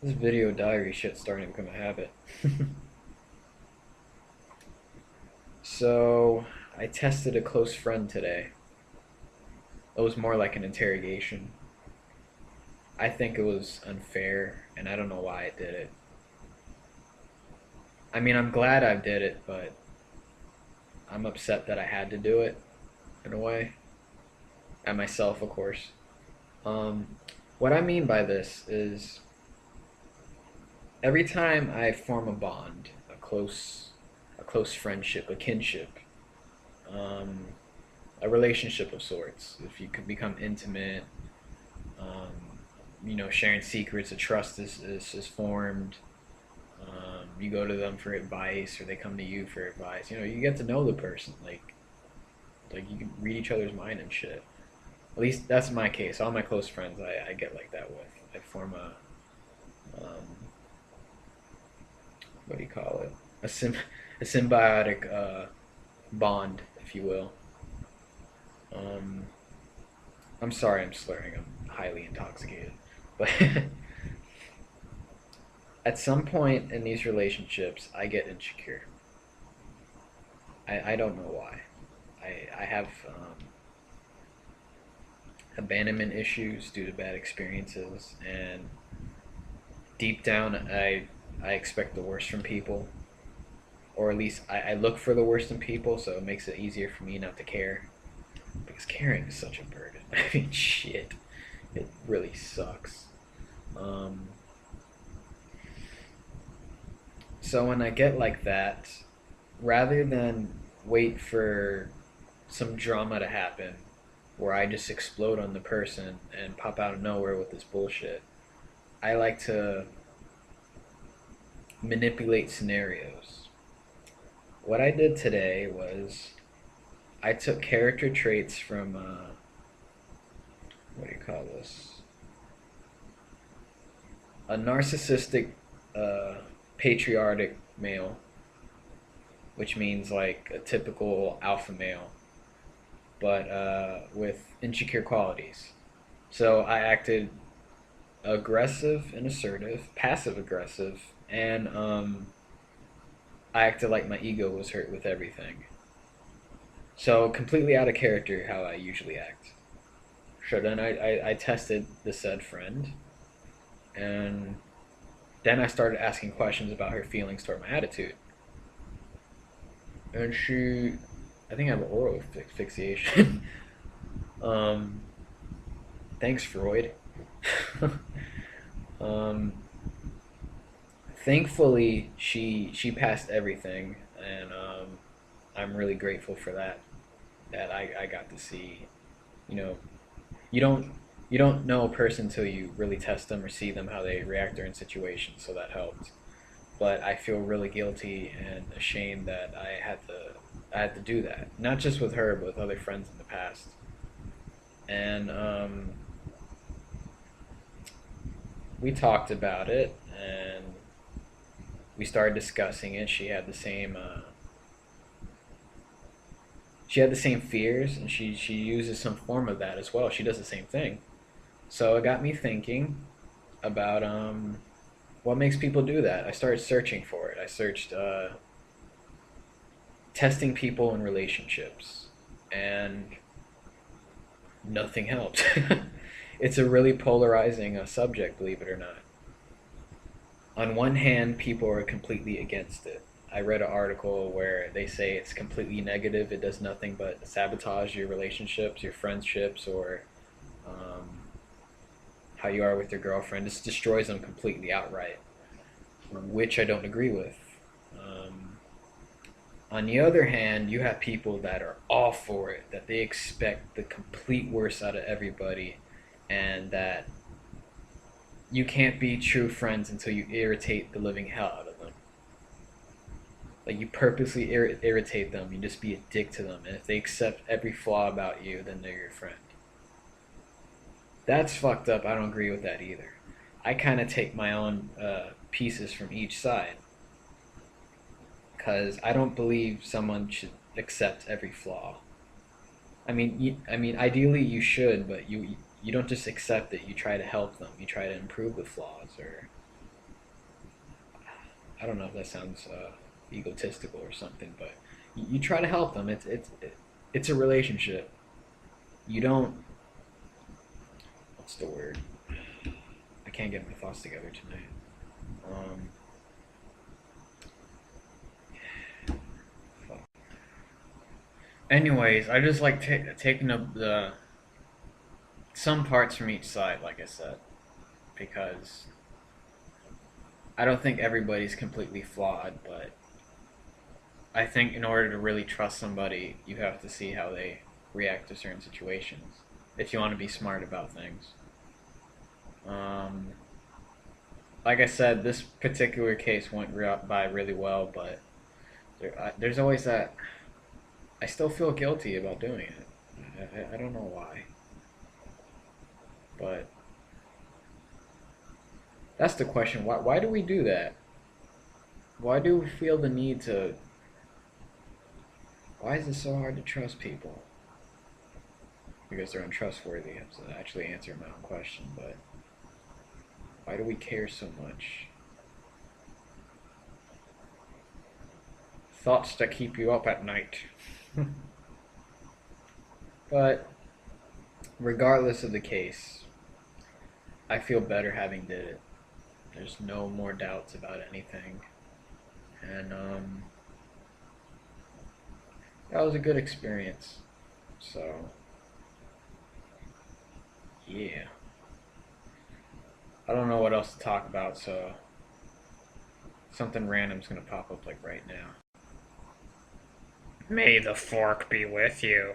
This video diary shit's starting to become a habit. So, I tested a close friend today. It was more like an interrogation. I think it was unfair, and I don't know why I did it. I mean, I'm glad I did it, but I'm upset that I had to do it, in a way. At myself, of course. Um, what I mean by this is every time I form a bond, a close friendship, a kinship, um, a relationship of sorts. If you could become intimate, sharing secrets, a trust is formed. You go to them for advice, or they come to you for advice. You get to know the person. Like you can read each other's mind and shit. At least that's my case. All my close friends, I get like that with. I form what do you call it? A symbiotic bond, if you will. Um, I'm sorry, I'm slurring. I'm highly intoxicated, but at some point in these relationships, I get insecure. I don't know why. I have abandonment issues due to bad experiences, and deep down, I expect the worst from people, or at least I look for the worst in people, so it makes it easier for me not to care. Because caring is such a burden. I mean, shit, it really sucks. Um, so when I get like that, rather than wait for some drama to happen where I just explode on the person and pop out of nowhere with this bullshit, I like to manipulate scenarios. What I did today was I took character traits from what do you call this? A narcissistic, uh, patriotic male, which means like a typical alpha male, but with insecure qualities. So I acted aggressive and assertive, passive aggressive, and I acted like my ego was hurt with everything. So completely out of character how I usually act. So then I tested the said friend, and then I started asking questions about her feelings toward my attitude. And I think I have oral asphyxiation. um, thanks, Freud. um, thankfully, she passed everything, and I'm really grateful for that. That I got to see, you know, you don't you don't know a person until you really test them or see them how they react during situations. So that helped. But I feel really guilty and ashamed that I had to do that. Not just with her, but with other friends in the past. And we talked about it, and we started discussing it. She had the same fears, and she uses some form of that as well. She does the same thing. So it got me thinking about what makes people do that. I started searching for it. I searched testing people in relationships, and nothing helped. It's a really polarizing subject, believe it or not. On one hand, people are completely against it. I read an article where they say it's completely negative. It does nothing but sabotage your relationships, your friendships, or um, how you are with your girlfriend. Just destroys them completely outright, which I don't agree with. Um, on the other hand, you have people that are all for it, that they expect the complete worst out of everybody, and that you can't be true friends until you irritate the living hell out of them. Like you purposely irritate them, you just be a dick to them, and if they accept every flaw about you, then they're your friend. That's fucked up. I don't agree with that either. I kind of take my own pieces from each side because I don't believe someone should accept every flaw. Ideally you should, but you don't just accept it. You try to help them. You try to improve the flaws, or I don't know if that sounds egotistical or something, but you try to help them. It's a relationship. You don't. What's the word? I can't get my thoughts together tonight. Um, fuck. Anyways, I just like taking the some parts from each side, like I said, because I don't think everybody's completely flawed, but I think in order to really trust somebody, you have to see how they react to certain situations if you want to be smart about things. Um, like I said, this particular case went by really well, but there's always that. I still feel guilty about doing it. I don't know why, but that's the question. Why do we do that? Why do we feel the need to? Why is it so hard to trust people? Because they're untrustworthy. I have to actually answer my own question, but why do we care so much? Thoughts that keep you up at night. But regardless of the case, I feel better having did it. There's no more doubts about anything, and that was a good experience. So yeah, I don't know what else to talk about, so something random's gonna pop up like right now. May the fork be with you.